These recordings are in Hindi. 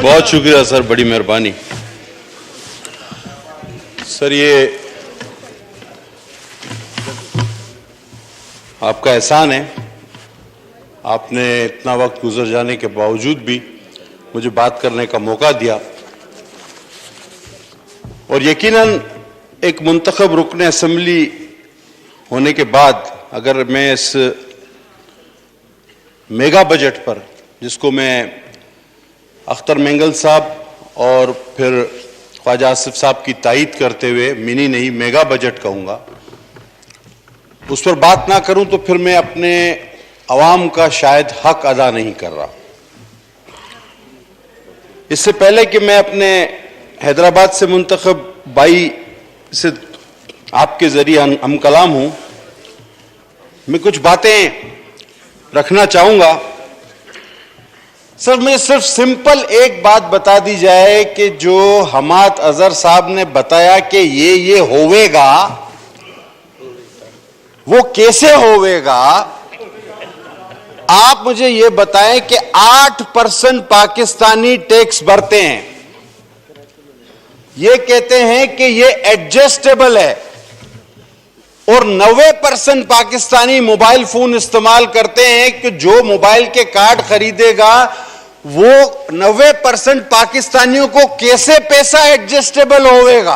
बहुत शुक्रिया सर, बड़ी मेहरबानी सर। ये आपका एहसान है, आपने इतना वक्त गुजर जाने के बावजूद भी मुझे बात करने का मौका दिया। और यकीनन एक मुंतखब रुकन असेंबली होने के बाद अगर मैं इस मेगा बजट पर, जिसको मैं अख्तर मेंगल साहब और फिर ख्वाजा आसिफ साहब की तायीद करते हुए मिनी नहीं मेगा बजट कहूँगा, उस पर बात ना करूं तो फिर मैं अपने अवाम का शायद हक अदा नहीं कर रहा। इससे पहले कि मैं अपने हैदराबाद से मुंतखब भाई से आपके जरिए हम कलाम हूं, मैं कुछ बातें रखना चाहूंगा। सर, मैं सिर्फ सिंपल एक बात बता दी जाए कि जो हमाद अजहर साहब ने बताया कि ये होवेगा, वो कैसे होवेगा। आप मुझे ये बताएं कि 8% पाकिस्तानी टैक्स भरते हैं, ये कहते हैं कि ये एडजस्टेबल है, और 90% पाकिस्तानी मोबाइल फोन इस्तेमाल करते हैं कि जो मोबाइल के कार्ड खरीदेगा वो 90% पाकिस्तानियों को कैसे पैसा एडजस्टेबल होवेगा।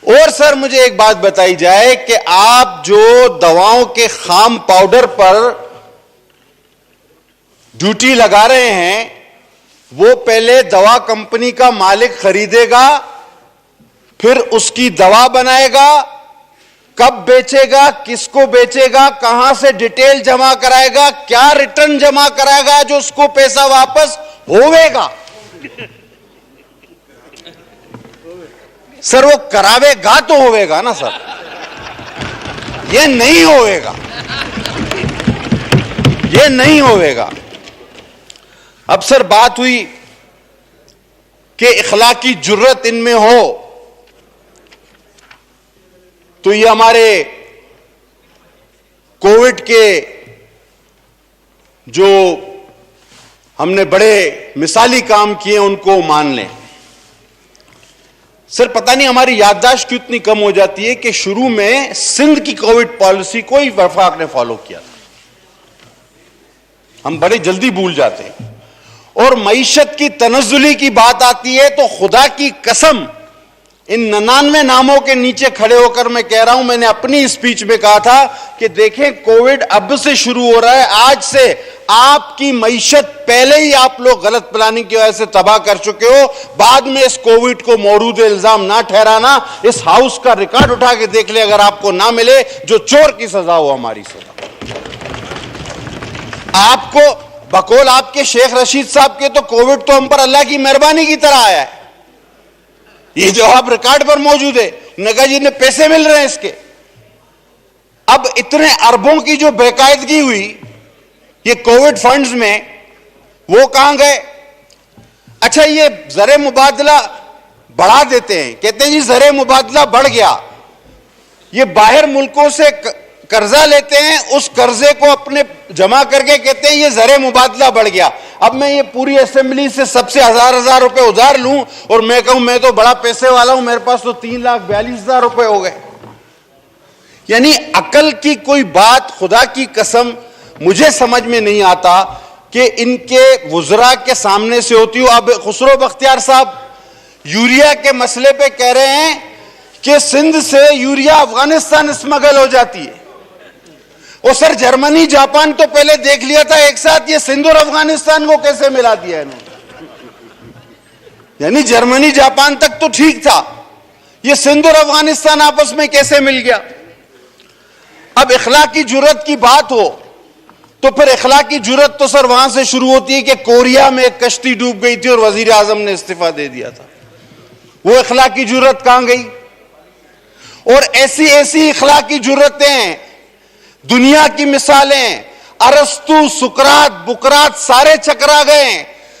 और सर, मुझे एक बात बताई जाए कि आप जो दवाओं के खाम पाउडर पर ड्यूटी लगा रहे हैं, वो पहले दवा कंपनी का मालिक खरीदेगा, फिर उसकी दवा बनाएगा, कब बेचेगा, किसको बेचेगा, कहां से डिटेल जमा कराएगा, क्या रिटर्न जमा कराएगा जो उसको पैसा वापस होवेगा। सर, वो करावेगा तो होवेगा ना सर, ये नहीं होवेगा, ये नहीं होवेगा। अब सर, बात हुई कि इखलाकी जुर्रत इनमें हो, तो ये हमारे कोविड के जो हमने बड़े मिसाली काम किए उनको मान लें। सर, पता नहीं हमारी याददाश्त क्यों इतनी कम हो जाती है कि शुरू में सिंध की कोविड पॉलिसी को ही वफाक ने फॉलो किया था, हम बड़े जल्दी भूल जाते हैं। और मईशत की तनज़्ज़ुली की बात आती है तो खुदा की कसम, इन 99 नामों के नीचे खड़े होकर मैं कह रहा हूं, मैंने अपनी स्पीच में कहा था कि देखें, कोविड अब से शुरू हो रहा है, आज से आपकी मईशत पहले ही आप लोग गलत प्लानिंग की वजह से तबाह कर चुके हो। बाद में इस कोविड को मौरूद इल्जाम ना ठहराना। इस हाउस का रिकॉर्ड उठा के देख ले, अगर आपको ना मिले, जो चोर की सजा हो हमारी सजा। आपको बकौल आपके शेख रशीद साहब के तो कोविड तो हम पर अल्लाह की मेहरबानी की तरह आया है, ये जवाब रिकॉर्ड पर मौजूद है। उन्होंने कहा जी ने पैसे मिल रहे हैं इसके। अब इतने अरबों की जो बेकायदगी हुई ये कोविड फंड्स में, वो कहां गए। अच्छा, ये ज़र मुबादला बढ़ा देते हैं, कहते हैं जी ज़र मुबादला बढ़ गया। ये बाहर मुल्कों से कर्जा लेते हैं, उस कर्जे को अपने जमा करके कहते हैं ये ज़र मुबादला बढ़ गया। अब मैं ये पूरी असेंबली से सबसे हजार रुपए उधार लूं और मैं कहूं मैं तो बड़ा पैसे वाला हूं, मेरे पास तो 3,42,000 रुपए हो गए। यानी अकल की कोई बात, खुदा की कसम मुझे समझ में नहीं आता कि इनके वुज़रा के सामने से होती हो। अब खुसरो बख्तियार साहब यूरिया के मसले पे कह रहे हैं कि सिंध से यूरिया अफगानिस्तान स्मगल हो जाती है। और सर, जर्मनी जापान तो पहले देख लिया था एक साथ, ये सिंध और अफगानिस्तान को कैसे मिला दिया इन्होंने। यानी जर्मनी जापान तक तो ठीक था, ये सिंध और अफगानिस्तान आपस में कैसे मिल गया। अब इखलाकी जुर्रत की बात हो तो फिर इखलाकी जुर्रत तो सर वहां से शुरू होती है कि कोरिया में एक कश्ती डूब गई थी और वजीर आजम ने इस्तीफा दे दिया था। वो इखलाकी जुर्रत कहां गई। और ऐसी ऐसी इखलाकी जुर्रतें, दुनिया की मिसालें, अरस्तु, सुकरात, बुकरात सारे चकरा गए।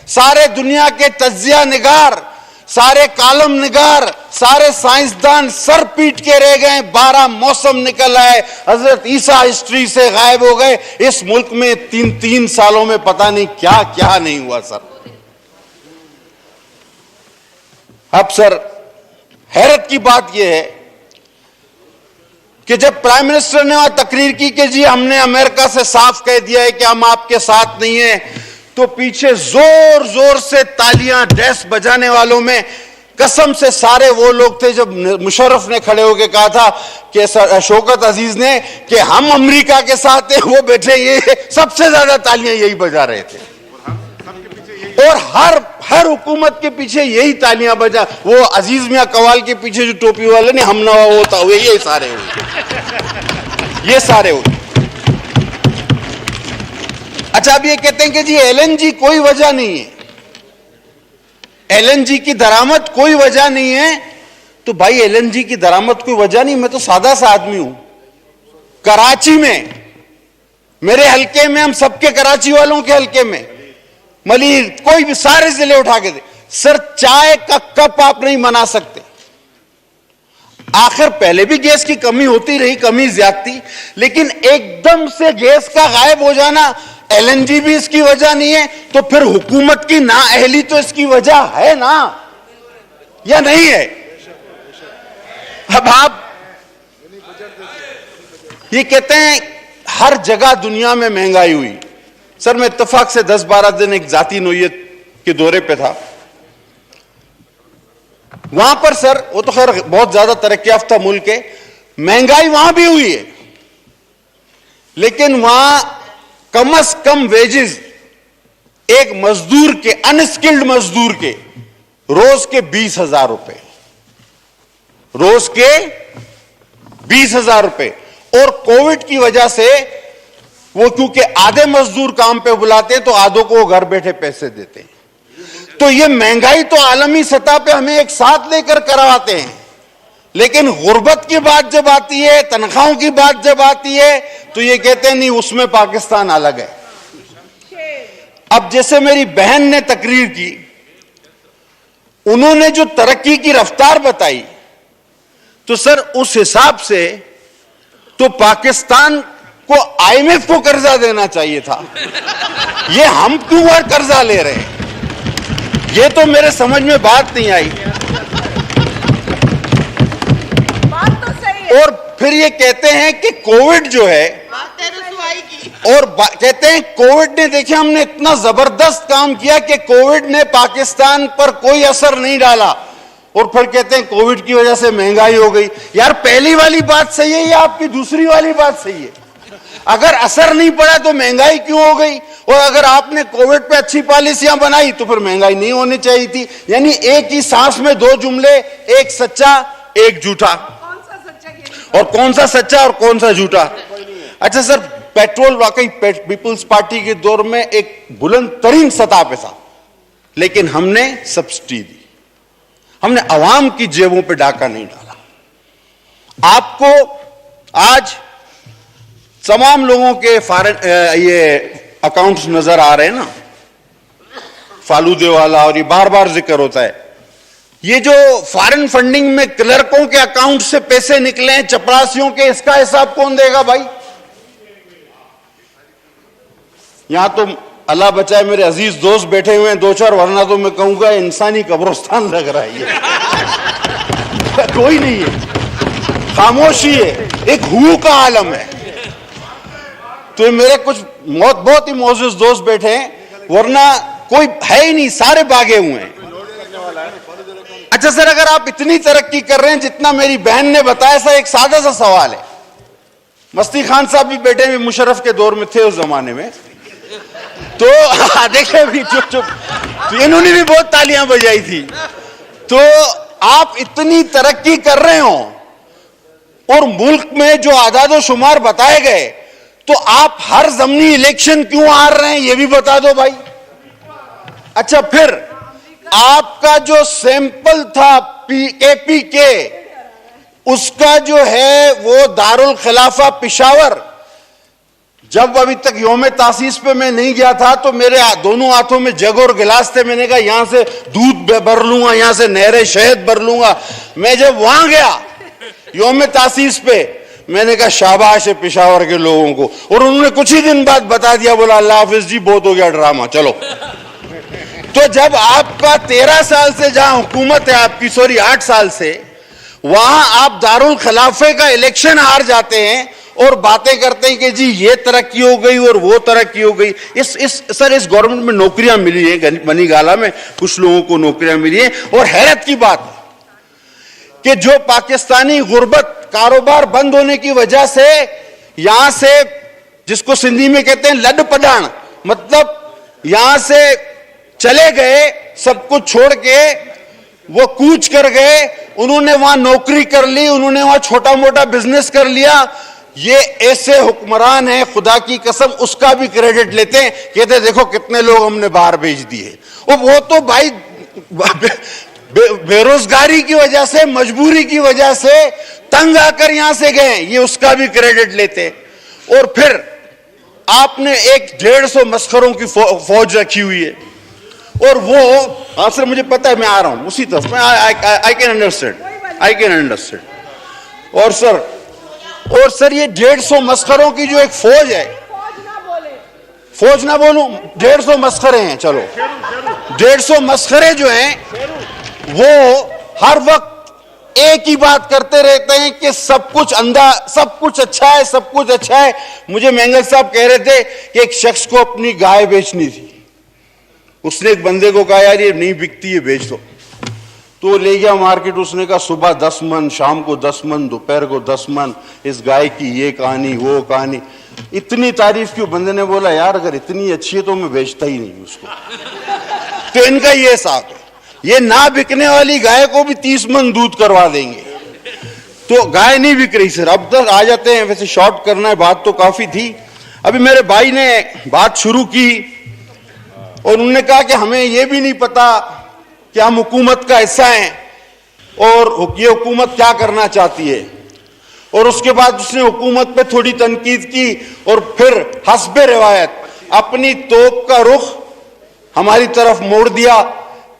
सारे दुनिया के तज्जिया निगार सारे कालम निगार, सारे साइंसदान सर पीट के रह गए। 12 मौसम निकल आए, हजरत ईसा हिस्ट्री से गायब हो गए। इस मुल्क में 3 सालों में पता नहीं क्या क्या नहीं हुआ सर। अब सर हैरत की बात यह है कि जब प्राइम मिनिस्टर ने वहां तकरीर की कि जी हमने अमेरिका से साफ कह दिया है कि हम आपके साथ नहीं हैं, तो पीछे जोर जोर से तालियां डैश बजाने वालों में कसम से सारे वो लोग थे जब मुशर्रफ ने खड़े होकर कहा था कि शौकत अजीज ने कि हम अमेरिका के साथ हैं, वो बैठे ये सबसे ज्यादा तालियां यही बजा रहे थे। और हर हुकूमत के पीछे यही तालियां बजा। वो अजीज मियां कवाल के पीछे जो टोपी वाले ने हम नवा होता हुए ये सारे हुए, ये सारे हुए। अच्छा, अब ये कहते हैं कि जी एलएनजी कोई वजह नहीं है, एलएनजी की दरामद कोई वजह नहीं है। तो भाई एलएनजी की दरामद कोई वजह नहीं, मैं तो सादा सा आदमी हूं। कराची में, मेरे हलके में, हम सबके कराची वालों के हलके में, मलिर कोई भी सारे जिले उठा के दे सर, चाय का कप आप नहीं बना सकते। आखिर पहले भी गैस की कमी होती रही, कमी ज्यादती, लेकिन एकदम से गैस का गायब हो जाना, एलएनजी भी इसकी वजह नहीं है। तो फिर हुकूमत की नाअहली तो इसकी वजह है ना, या नहीं है? अब आप ये कहते हैं हर जगह दुनिया में महंगाई हुई। सर मैं इत्तेफाक से 10-12 दिन एक जाती नोयत के दौरे पे था। वहां पर सर, वो तो खैर बहुत ज्यादा तरक्की याफ्ता मुल्क है, महंगाई वहां भी हुई है, लेकिन वहां कम से कम वेजेस एक मजदूर के, अनस्किल्ड मजदूर के रोज के 20,000 रुपए, रोज के 20,000 रुपए। और कोविड की वजह से वो क्योंकि आधे मजदूर काम पे बुलाते हैं तो आधों को घर बैठे पैसे देते हैं। तो ये महंगाई तो आलमी सतह पे हमें एक साथ लेकर करवाते हैं, लेकिन गुर्बत की बात जब आती है, तनख्वाहों की बात जब आती है, तो ये कहते हैं नहीं उसमें पाकिस्तान अलग है। अब जैसे मेरी बहन ने तकरीर की, उन्होंने जो तरक्की की रफ्तार बताई, तो सर उस हिसाब से तो पाकिस्तान को आईएमएफ को कर्जा देना चाहिए था। ये हम क्यों और कर्जा ले रहे हैं, ये तो मेरे समझ में बात नहीं आई। बात तो सही है। और फिर ये कहते हैं कि कोविड जो है, और कहते हैं कोविड ने, देखिए हमने इतना जबरदस्त काम किया कि कोविड ने पाकिस्तान पर कोई असर नहीं डाला, और फिर कहते हैं कोविड की वजह से महंगाई हो गई। यार पहली वाली बात सही है या आपकी दूसरी वाली बात सही है? अगर असर नहीं पड़ा तो महंगाई क्यों हो गई? और अगर आपने कोविड पे अच्छी पॉलिसियां बनाई तो फिर महंगाई नहीं होनी चाहिए थी। यानी एक ही सांस में दो जुमले, एक सच्चा एक झूठा। कौन सा सच्चा और कौन सा सच्चा और कौन सा झूठा? अच्छा सर, पेट्रोल वाकई पीपुल्स पार्टी के दौर में एक बुलंद तरीन सतह पे था, लेकिन हमने सब्सिडी दी, हमने अवाम की जेबों पे डाका नहीं डाला। आपको आज तमाम लोगों के ये अकाउंट्स नजर आ रहे हैं ना, फालूदे वाला, और ये बार बार जिक्र होता है। ये जो फॉरेन फंडिंग में क्लर्कों के अकाउंट से पैसे निकले हैं, चपरासियों के, इसका हिसाब कौन देगा भाई? यहां तो अल्लाह बचाए मेरे अजीज दोस्त बैठे हुए हैं 2-4, वरना तो मैं कहूंगा इंसानी कब्रिस्तान लग रहा है ये। कोई नहीं है, खामोशी है, एक हू का आलम है। तो मेरे कुछ बहुत ही मोअज़्ज़िज़ दोस्त बैठे हैं, वरना कोई है ही नहीं, सारे भागे हुए हैं। अच्छा सर, अगर आप इतनी तरक्की कर रहे हैं जितना मेरी बहन ने बताया, सर एक सादा सा सवाल है। मस्ती खान साहब भी बैठे हुए, मुशर्रफ के दौर में थे उस जमाने में, तो देखे भी चुप तो इन्होंने भी बहुत तालियां बजाई थी। तो आप इतनी तरक्की कर रहे हो और मुल्क में जो आदाद शुमार बताए गए, तो आप हर जमनी इलेक्शन क्यों हार रहे हैं, ये भी बता दो भाई। अच्छा, फिर आपका जो सैंपल था केपीके, उसका जो है वो दारुल खिलाफा पिशावर, जब अभी तक यौम तासीस पे मैं नहीं गया था तो मेरे दोनों हाथों में जग और गिलास थे। मैंने कहा यहां से दूध भर लूंगा, यहां से नहरे शहद भर लूंगा। मैं जब वहां गया यौम तासीस पे, मैंने कहा शाबाश है पेशावर के लोगों को। और उन्होंने कुछ ही दिन बाद बता दिया, बोला अल्लाह हाफिज जी बहुत हो गया ड्रामा, चलो। तो जब आपका 13 साल से जहां हुकूमत है आपकी, सॉरी 8 साल से, वहां आप दारुल खिलाफे का इलेक्शन हार जाते हैं और बातें करते हैं कि जी ये तरक्की हो गई और वो तरक्की हो गई। इस गवर्नमेंट में नौकरियां मिली है, मनीगाला में कुछ लोगों को नौकरियां मिली है। और हैरत की बात है कि जो पाकिस्तानी गुर्बत कारोबार बंद होने की वजह से यहां से, जिसको सिंधी में कहते हैं लड पडान, मतलब यहां से चले गए, सब कुछ छोड़ के वो कूच कर गए, उन्होंने वहां नौकरी कर ली, उन्होंने वहां छोटा मोटा बिजनेस कर लिया। ये ऐसे हुक्मरान हैं, खुदा की कसम, उसका भी क्रेडिट लेते हैं, कहते हैं देखो कितने लोग हमने बाहर भेज दिए। और वो तो भाई बेरोजगारी की वजह से, मजबूरी की वजह से तंग आकर यहां से गए, ये उसका भी क्रेडिट लेते हैं। और फिर आपने एक 150 मस्खरों की फौज रखी हुई है। और वो आपसे, मुझे पता है, मैं आ रहा हूं उसी तरफ में, आई कैन अंडरस्टैंड। और सर ये 150 मस्खरों की जो एक फौज है, फौज ना बोलूं, 150 मस्खरे हैं, चलो 150 मस्खरे जो हैं वो हर वक्त एक ही बात करते रहते हैं कि सब कुछ अंधा, सब कुछ अच्छा है, सब कुछ अच्छा है। मुझे मेंगल साहब कह रहे थे कि एक शख्स को अपनी गाय बेचनी थी, उसने एक बंदे को कहा यार ये नहीं बिकती है, बेच दो। तो ले गया मार्केट, उसने कहा सुबह 10 मन, शाम को 10 मन, दोपहर को 10 मन, इस गाय की ये कहानी वो कहानी, इतनी तारीफ की। बंदे ने बोला यार अगर इतनी अच्छी है तो मैं बेचता ही नहीं उसको। तो इनका ये साथ है, ये ना बिकने वाली गाय को भी 30 मन दूध करवा देंगे। तो गाय नहीं बिक रही सर। अब तक आ जाते हैं, वैसे शॉर्ट करना है, बात तो काफी थी। अभी मेरे भाई ने बात शुरू की और उन्होंने कहा कि हमें यह भी नहीं पता कि हम हुकूमत का हिस्सा हैं और ये हुकूमत क्या करना चाहती है। और उसके बाद उसने हुकूमत पे थोड़ी तनकीद की और फिर हस्बे रिवायत अपनी तोप का रुख हमारी तरफ मोड़ दिया।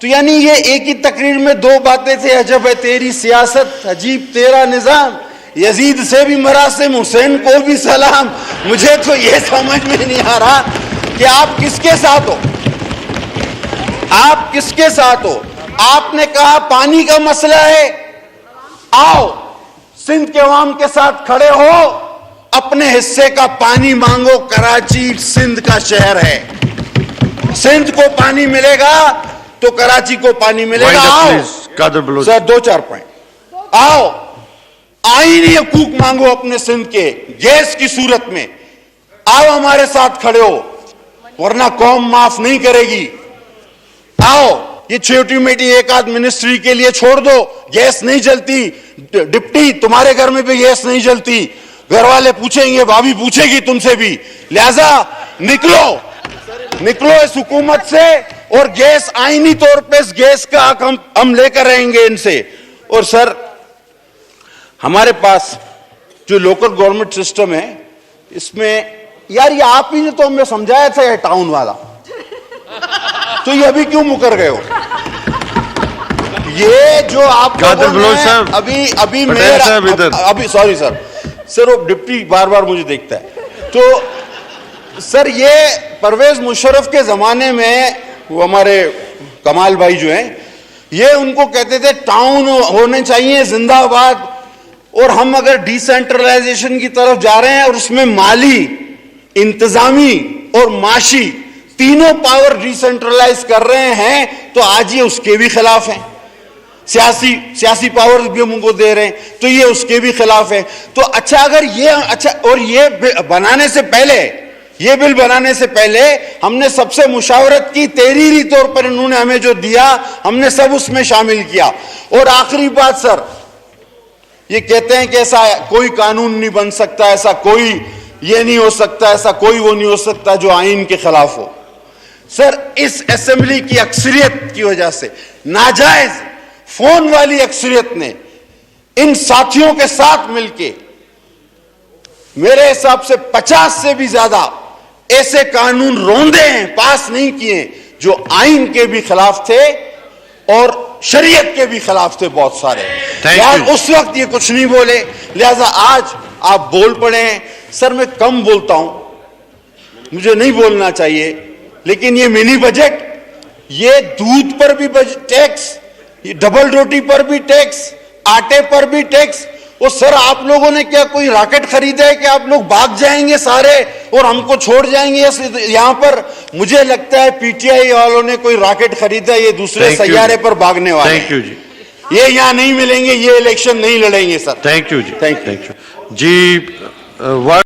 तो यानी ये एक ही तकरीर में दो बातें थे, अजब है तेरी सियासत, अजीब तेरा निजाम, यजीद से भी मरासिम, हुसैन को भी सलाम। मुझे तो ये समझ में नहीं आ रहा कि आप किसके साथ हो, आप किसके साथ हो। आपने कहा पानी का मसला है, आओ सिंध के अवाम के साथ खड़े हो, अपने हिस्से का पानी मांगो। कराची सिंध का शहर है, सिंध को पानी मिलेगा तो कराची को पानी मिलेगा। आओ सर, 2-4 पॉइंट, आओ आईनी हकूक मांगो अपने सिंध के, गैस की सूरत में आओ हमारे साथ खड़े हो, वरना कौम माफ नहीं करेगी। आओ ये छोटी मोटी एक आध मिनिस्ट्री के लिए छोड़ दो, गैस नहीं जलती, डिप्टी तुम्हारे घर में भी गैस नहीं जलती, घर वाले पूछेंगे, भाभी पूछेगी तुमसे भी, लिहाजा निकलो इस हुकूमत से और गैस आईनी तौर पे इस गैस का हक हम लेकर रहेंगे इनसे। और सर हमारे पास जो लोकल गवर्नमेंट सिस्टम है, इसमें यार ये आप ही ने तो हमें समझाया था ये टाउन वाला, तो ये अभी क्यों मुकर गए हो? ये जो आप अभी मेरा अभी सॉरी सर वो डिप्टी बार बार मुझे देखता है। तो सर ये परवेज मुशर्रफ के जमाने में वो हमारे कमाल भाई जो हैं, ये उनको कहते थे टाउन होने चाहिए जिंदाबाद। और हम अगर डिसेंट्रलाइजेशन की तरफ जा रहे हैं और उसमें माली, इंतजामी और माशी तीनों पावर डिसेंट्रलाइज कर रहे हैं, तो आज ये उसके भी खिलाफ हैं। सियासी पावर भी हम उनको दे रहे हैं तो ये उसके भी खिलाफ है। तो अच्छा अगर ये अच्छा, और ये बनाने से पहले, ये बिल बनाने से पहले हमने सबसे मुशावरत की, तहरीरी तौर पर इन्होंने हमें जो दिया हमने सब उसमें शामिल किया। और आखिरी बात सर, ये कहते हैं कि ऐसा कोई कानून नहीं बन सकता, ऐसा कोई ये नहीं हो सकता, ऐसा कोई वो नहीं हो सकता जो आईन के खिलाफ हो। सर इस असेंबली की अक्सरियत की वजह से, नाजायज फोन वाली अक्सरियत ने इन साथियों के साथ मिलके मेरे हिसाब से 50 से भी ज्यादा ऐसे कानून रौंदे हैं, पास नहीं किए, जो आइन के भी खिलाफ थे और शरीयत के भी खिलाफ थे बहुत सारे। यार उस वक्त ये कुछ नहीं बोले, लिहाजा आज आप बोल पड़े हैं। सर मैं कम बोलता हूं, मुझे नहीं बोलना चाहिए, लेकिन ये मिनी बजट, ये दूध पर भी टैक्स, ये डबल रोटी पर भी टैक्स, आटे पर भी टैक्स। वो सर आप लोगों ने क्या कोई रॉकेट खरीदा है कि आप लोग भाग जाएंगे सारे और हमको छोड़ जाएंगे यहां पर? मुझे लगता है पीटीआई वालों ने कोई रॉकेट खरीदा, ये दूसरे सैयारे पर भागने वाले। थैंक यू जी। ये यहां नहीं मिलेंगे, ये इलेक्शन नहीं लड़ेंगे सर। थैंक यू जी। Thank you ji.